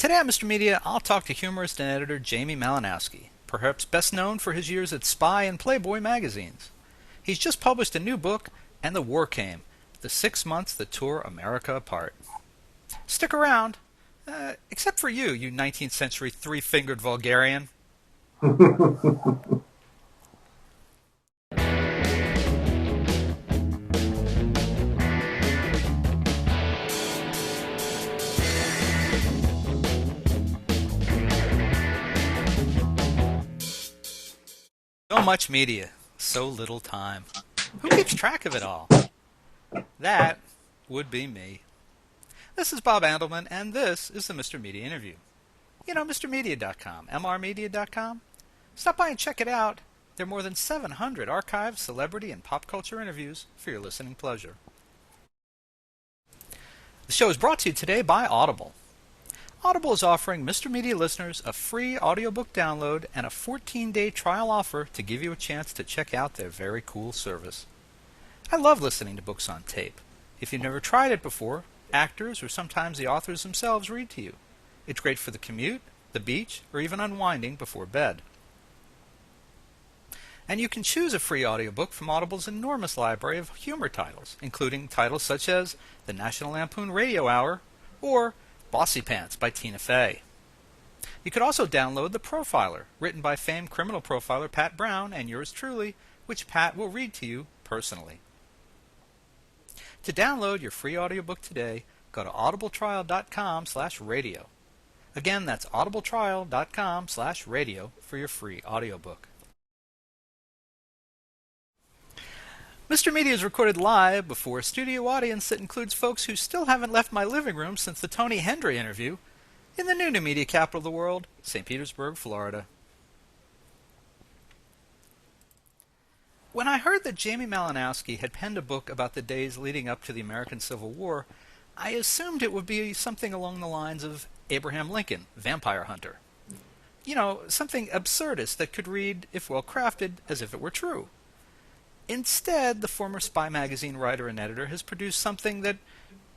Today on Mr. Media, I'll talk to humorist and editor Jamie Malanowski, perhaps best known for his years at Spy and Playboy magazines. He's just published a new book, And the War Came, The 6 Months That Tore America Apart. Stick around, except for you, you 19th century three-fingered vulgarian. So much media, so little time. Who keeps track of it all? That would be me. This is Bob Andelman, and this is the Mr. Media Interview. You know, MrMedia.com, MRMedia.com? Stop by and check it out. There are more than 700 archived celebrity and pop culture interviews for your listening pleasure. The show is brought to you today by Audible. Audible is offering Mr. Media listeners a free audiobook download and a 14-day trial offer to give you a chance to check out their very cool service. I love listening to books on tape. If you've never tried it before, actors or sometimes the authors themselves read to you. It's great for the commute, the beach, or even unwinding before bed. And you can choose a free audiobook from Audible's enormous library of humor titles, including titles such as The National Lampoon Radio Hour or Bossy Pants by Tina Fey. You could also download The Profiler, written by famed criminal profiler Pat Brown and yours truly, which Pat will read to you personally. To download your free audiobook today, go to audibletrial.com/radio. Again, that's audibletrial.com/radio for your free audiobook. Mr. Media is recorded live before a studio audience that includes folks who still haven't left my living room since the Tony Hendry interview in the new media capital of the world, St. Petersburg, Florida. When I heard that Jamie Malanowski had penned a book about the days leading up to the American Civil War, I assumed it would be something along the lines of Abraham Lincoln, Vampire Hunter. You know, something absurdist that could read, if well crafted, as if it were true. Instead, the former Spy magazine writer and editor has produced something that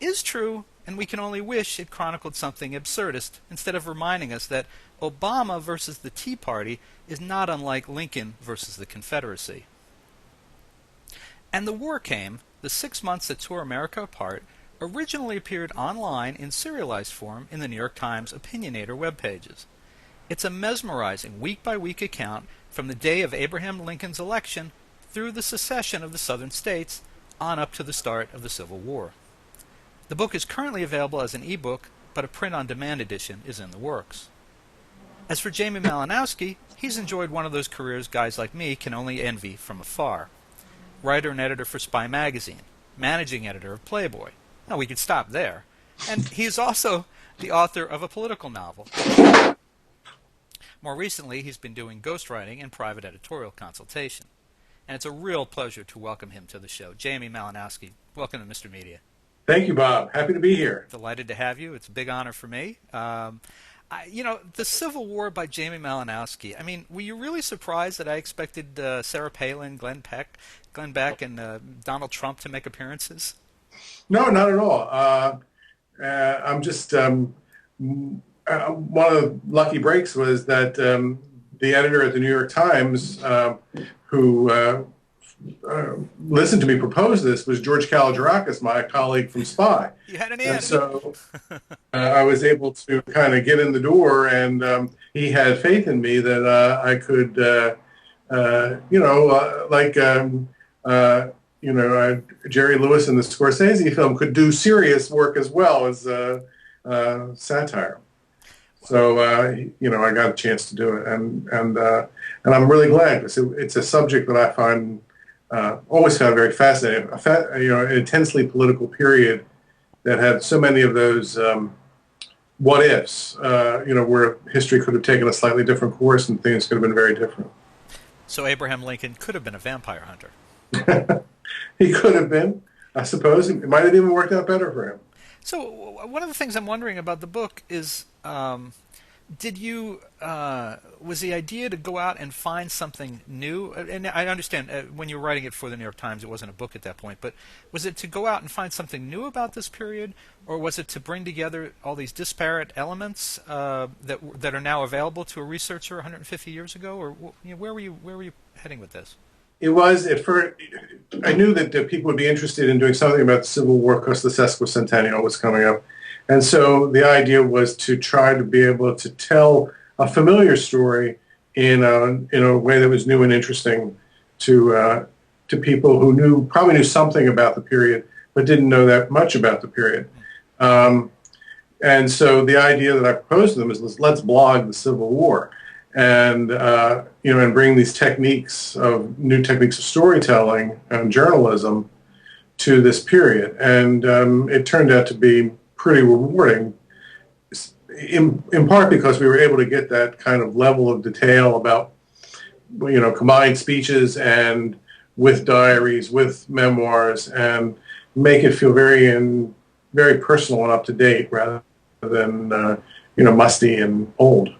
is true, and we can only wish it chronicled something absurdist instead of reminding us that Obama versus the Tea Party is not unlike Lincoln versus the Confederacy. And the War Came, The 6 Months That Tore America Apart, originally appeared online in serialized form in the New York Times Opinionator web pages. It's a mesmerizing week-by-week account from the day of Abraham Lincoln's election through the secession of the southern states on up to the start of the Civil War. The book is currently available as an ebook, but a print-on-demand edition is in the works. As for Jamie Malanowski, he's enjoyed one of those careers guys like me can only envy from afar. Writer and editor for Spy magazine, managing editor of Playboy. Now, we could stop there. And he's also the author of a political novel. More recently, he's been doing ghostwriting and private editorial consultation. And it's a real pleasure to welcome him to the show. Jamie Malanowski, welcome to Mr. Media. Thank you, Bob. Happy to be here. Delighted to have you. It's a big honor for me. The Civil War by Jamie Malanowski. I mean, were you really surprised that I expected Sarah Palin, Glenn Beck, and Donald Trump to make appearances? No, not at all. I'm just one of the lucky breaks was that the editor at the New York Times, who listened to me propose this, was George Kalogerakis, my colleague from Spy. You had an And so I was able to kind of get in the door, and he had faith in me that I could, Jerry Lewis in the Scorsese film could do serious work as well as satire. So I got a chance to do it, and I'm really glad because it's a subject that I find always found very fascinating. An intensely political period that had so many of those what ifs. Where history could have taken a slightly different course and things could have been very different. So Abraham Lincoln could have been a vampire hunter. He could have been, I suppose. It might have even worked out better for him. So one of the things I'm wondering about the book is Did you was the idea to go out and find something new? And I understand when you were writing it for the New York Times, it wasn't a book at that point. But was it to go out and find something new about this period, or was it to bring together all these disparate elements that are now available to a researcher 150 years ago? Or where were you heading with this? It was at first. I knew that people would be interested in doing something about the Civil War because the sesquicentennial was coming up, and so the idea was to try to be able to tell a familiar story in a way that was new and interesting to people who probably knew something about the period but didn't know that much about the period. Um, and so the idea that I proposed to them is let's blog the Civil War and and bring these new techniques of storytelling and journalism to this period. And it turned out to be pretty rewarding, in part because we were able to get that kind of level of detail about combined speeches and with diaries, with memoirs, and make it feel very personal and up to date rather than musty and old.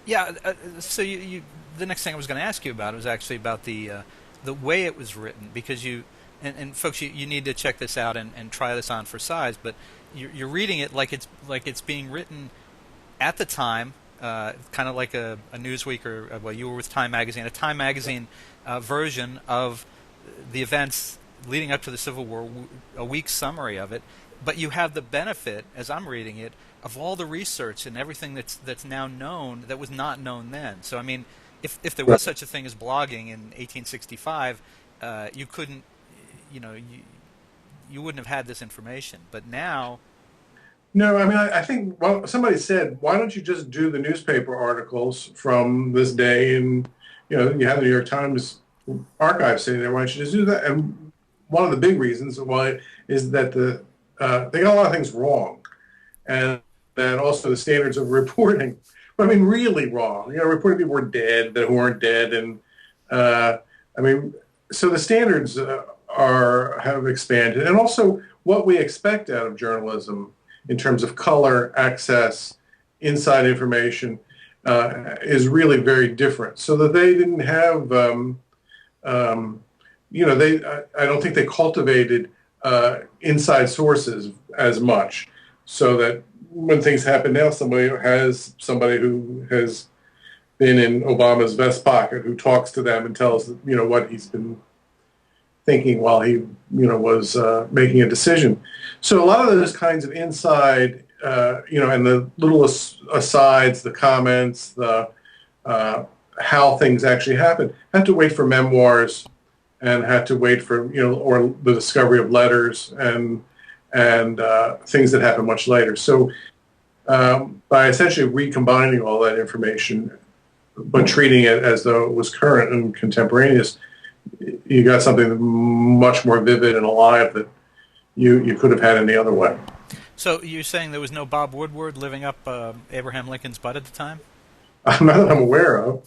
Yeah, so the next thing I was going to ask you about was actually about the way it was written, because and folks, you need to check this out and try this on for size, but you're reading it like it's being written at the time, kind of like a Newsweek or well, you were with Time Magazine, a Time Magazine version of the events leading up to the Civil War, a week's summary of it, but you have the benefit, as I'm reading it, of all the research and everything that's now known that was not known then. So I mean, if there was such a thing as blogging in 1865, you couldn't, you wouldn't have had this information. But now, No, I mean, I think, well, somebody said, why don't you just do the newspaper articles from this day? And, you have the New York Times archive sitting there. Why don't you just do that? And one of the big reasons why is that they got a lot of things wrong. And that also the standards of reporting, but I mean, really wrong. Reporting people were dead that weren't dead. And, I mean, so the standards have expanded. And also what we expect out of journalism in terms of color, access, inside information, is really very different. So that they didn't have, I don't think they cultivated inside sources as much. So that when things happen now, somebody who has been in Obama's vest pocket who talks to them and tells what he's been thinking while he was making a decision. So a lot of those kinds of inside, and the little asides, the comments, the how things actually happen, had to wait for memoirs and had to wait for or the discovery of letters and things that happen much later. So by essentially recombining all that information but treating it as though it was current and contemporaneous, you got something much more vivid and alive that you could have had any other way. so you're saying there was no Bob Woodward living up Abraham Lincoln's butt at the time? Not that I'm aware of.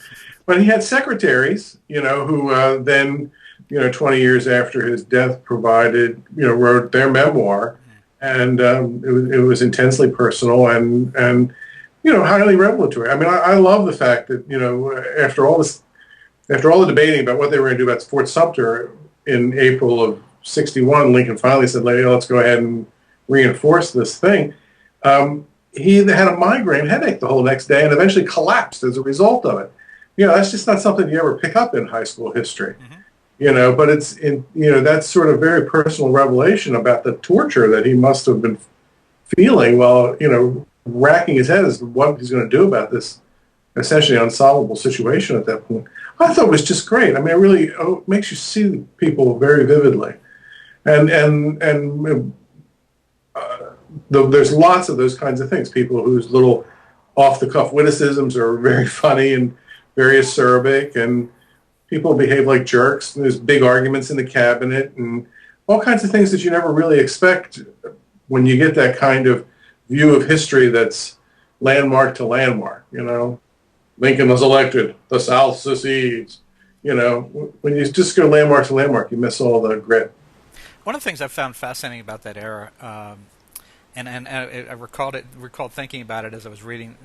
But he had secretaries, who then, 20 years after his death wrote their memoir. And it was intensely personal and highly revelatory. I mean, I love the fact that, after all the debating about what they were going to do about Fort Sumter in April of '61, Lincoln finally said, let's go ahead and reinforce this thing. He had a migraine headache the whole next day and eventually collapsed as a result of it. That's just not something you ever pick up in high school history. But it's that's sort of very personal revelation about the torture that he must have been feeling while, racking his head as to what he's going to do about this essentially unsolvable situation at that point. I thought it was just great. I mean, it really makes you see people very vividly. And there's lots of those kinds of things, people whose little off-the-cuff witticisms are very funny and very acerbic, and people behave like jerks. And there's big arguments in the cabinet and all kinds of things that you never really expect when you get that kind of view of history that's landmark to landmark. Lincoln was elected, the South secedes. When you just go landmark to landmark, you miss all the grit. One of the things I found fascinating about that era, and I recalled thinking about it as I was reading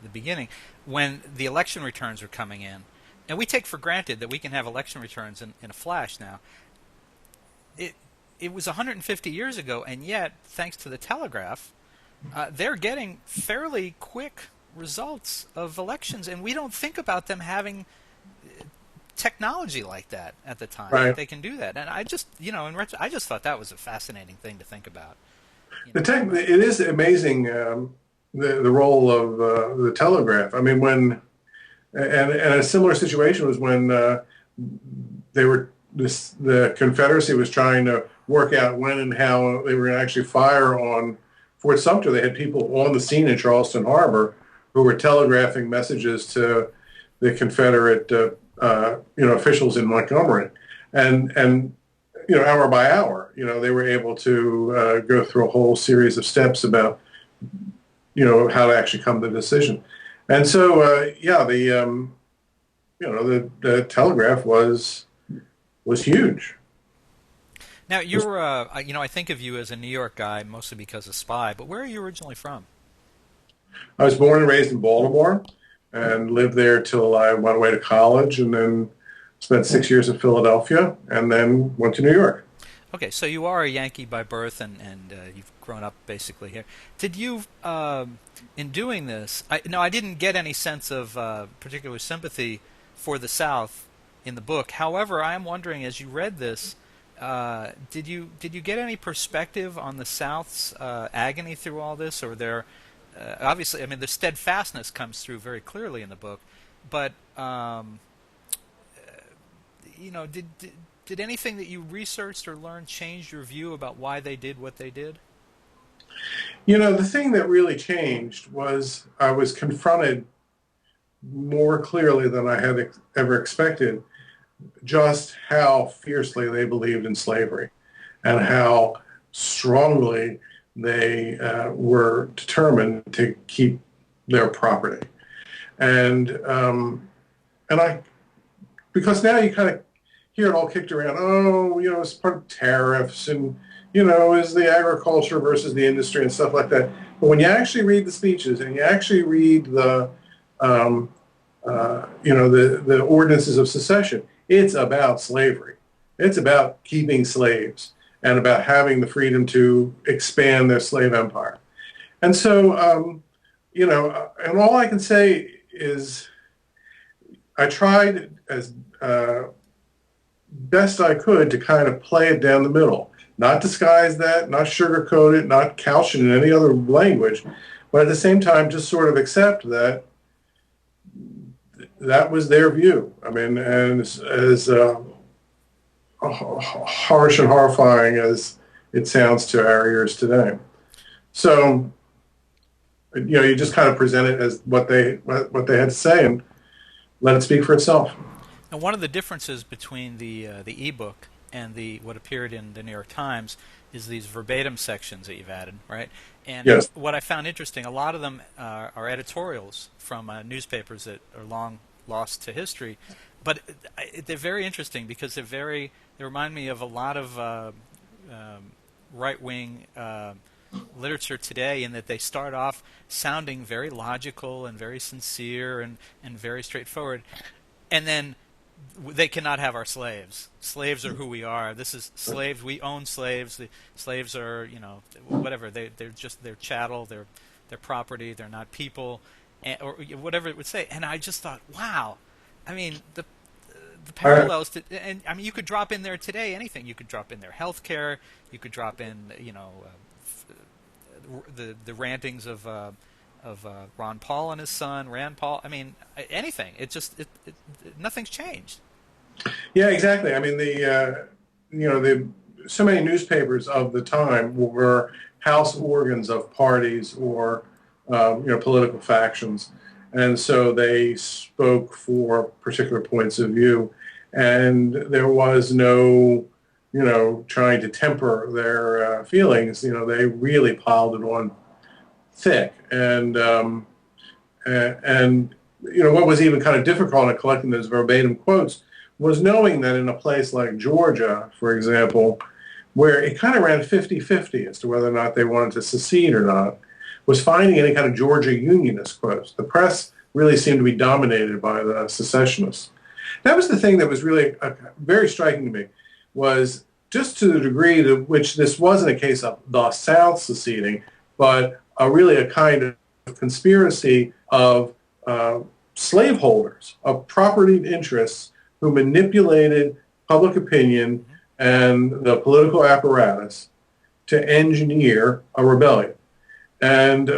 the beginning, when the election returns are coming in, and we take for granted that we can have election returns in a flash now. It it was 150 years ago, and yet, thanks to the telegraph, they're getting fairly quick results of elections, and we don't think about them having technology like that at the time. That Right. they can do that, and I just, I just thought that was a fascinating thing to think about. You The know. tech, it is amazing the role of the telegraph. I mean, and a similar situation was when the Confederacy was trying to work out when and how they were going to actually fire on Fort Sumter. They had people on the scene in Charleston Harbor who were telegraphing messages to the Confederate officials in Montgomery, and hour by hour, they were able to go through a whole series of steps about how to actually come to the decision. And so the telegraph was huge. Now you're, I think of you as a New York guy mostly because of Spy, but where are you originally from? I was born and raised in Baltimore and lived there till I went away to college, and then spent 6 years in Philadelphia, and then went to New York. Okay, so you are a Yankee by birth, and you've grown up basically here. Did you, in doing this, I didn't get any sense of particular sympathy for the South in the book. However, I am wondering, as you read this, did you get any perspective on the South's agony through all this, or their obviously, I mean, the steadfastness comes through very clearly in the book, but did anything that you researched or learned change your view about why they did what they did? The thing that really changed was I was confronted more clearly than I had ever expected just how fiercely they believed in slavery and how strongly they were determined to keep their property. And because now you kind of hear it all kicked around, it's part of tariffs and, is the agriculture versus the industry and stuff like that. But when you actually read the speeches and you actually read the ordinances of secession, it's about slavery. It's about keeping slaves and about having the freedom to expand their slave empire. And so, and all I can say is I tried as best I could to kind of play it down the middle, not disguise that, not sugarcoat it, not couch it in any other language, but at the same time just sort of accept that that was their view. I mean, and as harsh and horrifying as it sounds to our ears today. So, you just kind of present it as what they had to say and let it speak for itself. And one of the differences between the ebook and what appeared in the New York Times is these verbatim sections that you've added, right? And Yes. what I found interesting, a lot of them are editorials from newspapers that are long lost to history, but they're very interesting because they remind me of a lot of right-wing literature today, in that they start off sounding very logical and very sincere and very straightforward, and then they cannot have our slaves. Slaves are who we are. This is slaves. We own slaves. The slaves are, whatever. They're just their chattel. They're property. They're not people, or whatever it would say. And I just thought, wow. I mean, the parallels to, and I mean, you could drop in there today anything. You could drop in there healthcare. You could drop in, the rantings of Ron Paul and his son, Rand Paul. I mean, anything. It just nothing's changed. Yeah, exactly. I mean, so many newspapers of the time were house organs of parties or political factions, and so they spoke for particular points of view, and there was no trying to temper their feelings. They really piled it on thick, and what was even kind of difficult in collecting those verbatim quotes was knowing that in a place like Georgia, for example, where it kind of ran 50-50 as to whether or not they wanted to secede or not, was finding any kind of Georgia Unionist quotes. The press really seemed to be dominated by the secessionists. That was the thing that was really very striking to me, was just to the degree to which this wasn't a case of the South seceding, but really a kind of conspiracy of slaveholders, of property interests who manipulated public opinion and the political apparatus to engineer a rebellion. And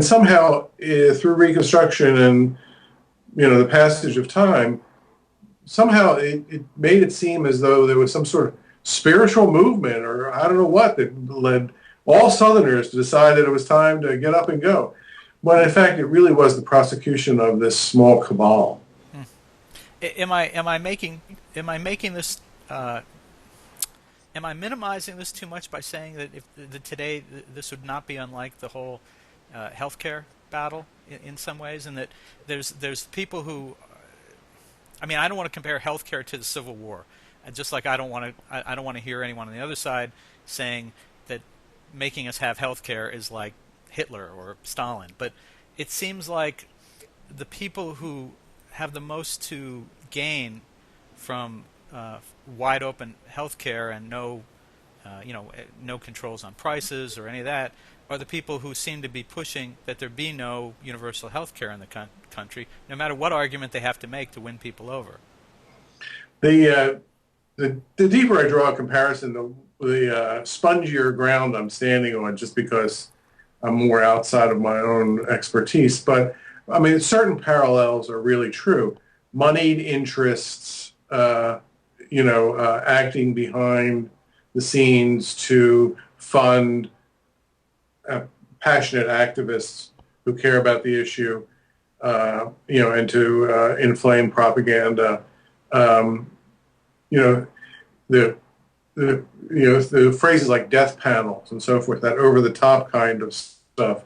somehow through Reconstruction and the passage of time, somehow it made it seem as though there was some sort of spiritual movement, or I don't know what, that led all Southerners to decide that it was time to get up and go. When in fact it really was the prosecution of this small cabal. Am I making this? Am I minimizing this too much by saying that today this would not be unlike the whole healthcare battle in some ways, and that there's people who, I mean, I don't want to compare healthcare to the Civil War, just like I don't want to hear anyone on the other side saying that making us have healthcare is like Hitler or Stalin. But it seems like the people who have the most to gain from wide open healthcare and no controls on prices or any of that are the people who seem to be pushing that there be no universal healthcare in the country, no matter what argument they have to make to win people over. The deeper I draw a comparison, the spongier ground I'm standing on, just because I'm more outside of my own expertise. But I mean, certain parallels are really true. Moneyed interests, acting behind the scenes to fund passionate activists who care about the issue, and to inflame propaganda. The phrases like death panels and so forth, that over-the-top kind of stuff,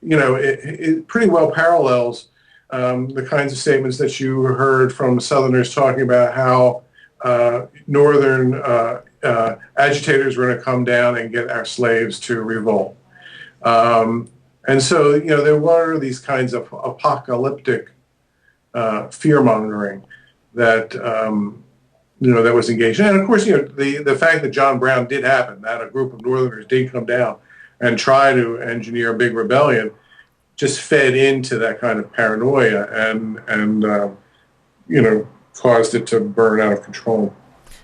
it pretty well parallels the kinds of statements that you heard from Southerners talking about how Northern agitators were going to come down and get our slaves to revolt. And so, there were these kinds of apocalyptic fear-mongering that, that was engaged. And, of course, the fact that John Brown did happen, that a group of Northerners did come down and try to engineer a big rebellion, just fed into that kind of paranoia and caused it to burn out of control.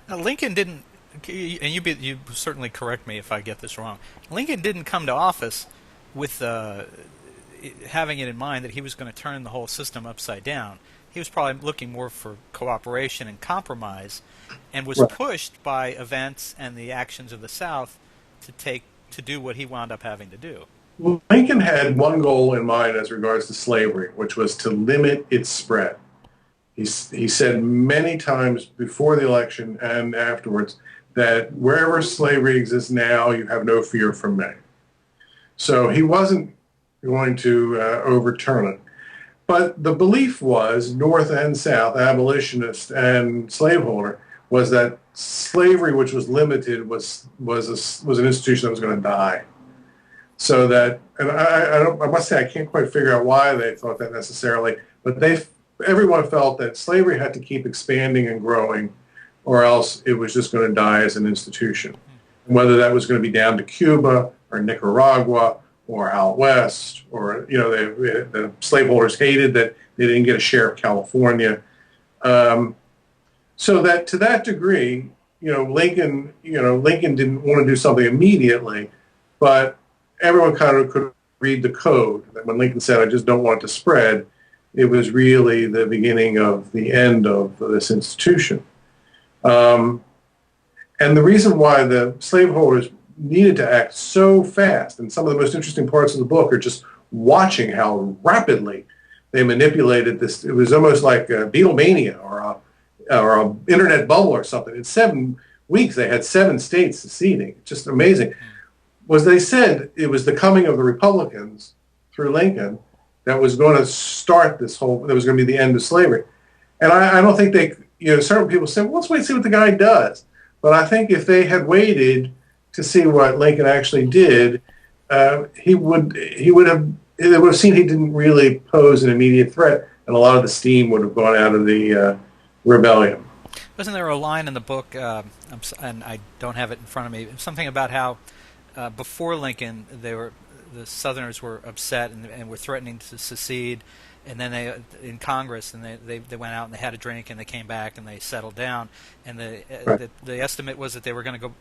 Now, Lincoln didn't, and you certainly correct me if I get this wrong, Lincoln didn't come to office with having it in mind that he was going to turn the whole system upside down. He was probably looking more for cooperation and compromise, and was pushed by events and the actions of the South to do what he wound up having to do. Well, Lincoln had one goal in mind as regards to slavery, which was to limit its spread. He said many times before the election and afterwards that wherever slavery exists now, you have no fear from me. So he wasn't going to overturn it. But the belief was, North and South, abolitionist and slaveholder, was that slavery, which was limited, was an institution that was going to die. So that, and I must say, I can't quite figure out why they thought that necessarily, but everyone felt that slavery had to keep expanding and growing, or else it was just going to die as an institution. And whether that was going to be down to Cuba or Nicaragua or out west, or the slaveholders hated that they didn't get a share of California. So that to that degree, Lincoln didn't want to do something immediately, but everyone kind of could read the code. That when Lincoln said, "I just don't want it to spread," it was really the beginning of the end of this institution. And the reason why the slaveholders needed to act so fast, and some of the most interesting parts of the book are just watching how rapidly they manipulated this. It was almost like Beatlemania or a internet bubble or something. In 7 weeks, they had 7 states seceding. Just amazing. Was they said it was the coming of the Republicans through Lincoln that was going to start this that was going to be the end of slavery. And I don't think certain people say, well, let's wait and see what the guy does. But I think if they had waited to see what Lincoln actually did, he would have it would have seen he didn't really pose an immediate threat, and a lot of the steam would have gone out of the rebellion. Wasn't there a line in the book, and I don't have it in front of me, something about how before Lincoln the Southerners were upset and were threatening to secede, and then they in Congress, and they went out and they had a drink and they came back and they settled down, and the estimate was that they were going to go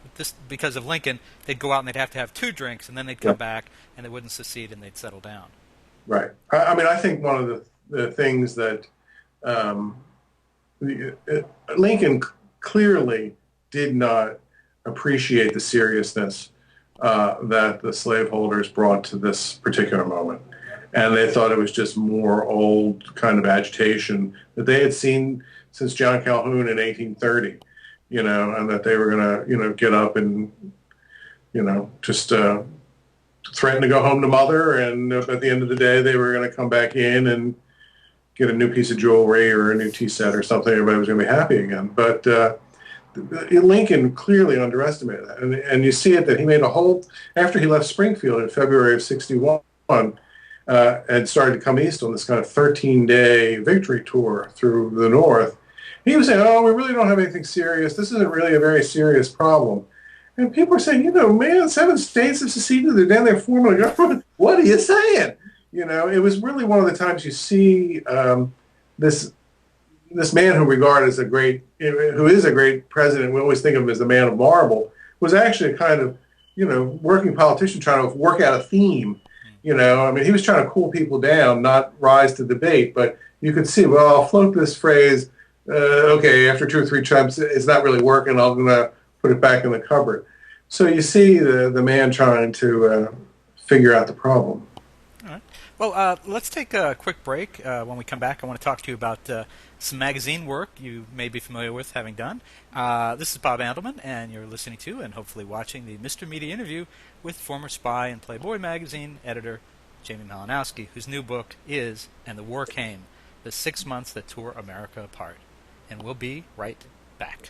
because of Lincoln, they'd go out and they'd have to have 2 drinks and then they'd come back and they wouldn't secede and they'd settle down. Right. I mean, I think one of the things that Lincoln clearly did not appreciate the seriousness that the slaveholders brought to this particular moment. And they thought it was just more old kind of agitation that they had seen since John Calhoun in 1830, and that they were going to, get up and, just threaten to go home to mother. And at the end of the day, they were going to come back in and get a new piece of jewelry or a new tea set or something. Everybody was going to be happy again. But Lincoln clearly underestimated that. And you see it that he made after he left Springfield in February of 61, and started to come east on this kind of 13-day victory tour through the North, he was saying, we really don't have anything serious. This isn't really a very serious problem. And people are saying, man, 7 states have seceded. They're down there forming a government. What are you saying? It was really one of the times you see this man who is a great president. We always think of him as the man of marble, was actually a kind of, working politician trying to work out a theme. He was trying to cool people down, not rise to debate. But you could see, I'll float this phrase, okay, after 2 or 3 times, it's not really working. I'm going to put it back in the cupboard. So you see the man trying to figure out the problem. All right. Well, let's take a quick break. When we come back, I want to talk to you about some magazine work you may be familiar with having done. This is Bob Andelman, and you're listening to and hopefully watching the Mr. Media interview with former spy and Playboy magazine editor Jamie Malanowski, whose new book is And the War Came, The 6 Months That Tore America Apart. And we'll be right back.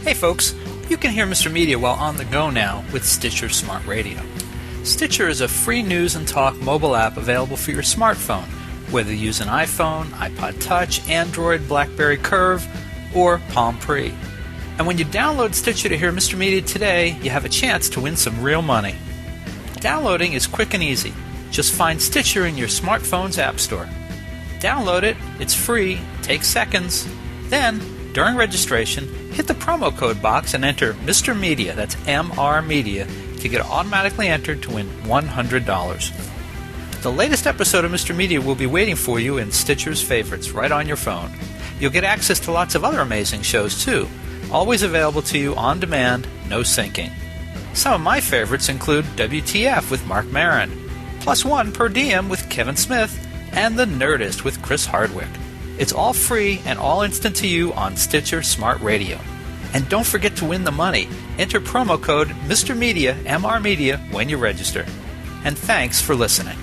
Hey folks, you can hear Mr. Media while on the go now with Stitcher Smart Radio. Stitcher is a free news and talk mobile app available for your smartphone, whether you use an iPhone, iPod Touch, Android, BlackBerry Curve, or Palm Pre. And when you download Stitcher to hear Mr. Media today, you have a chance to win some real money. Downloading is quick and easy. Just find Stitcher in your smartphone's app store. Download it, it's free, takes seconds. Then, during registration, hit the promo code box and enter Mr. Media, that's MR Media, to get automatically entered to win $100. The latest episode of Mr. Media will be waiting for you in Stitcher's favorites right on your phone. You'll get access to lots of other amazing shows too, always available to you on demand, no syncing. Some of my favorites include WTF with Mark Maron, Plus One Per Diem with Kevin Smith, and The Nerdist with Chris Hardwick. It's all free and all instant to you on Stitcher Smart Radio. And don't forget to win the money. Enter promo code Mr. Media, MR Media, when you register. And thanks for listening.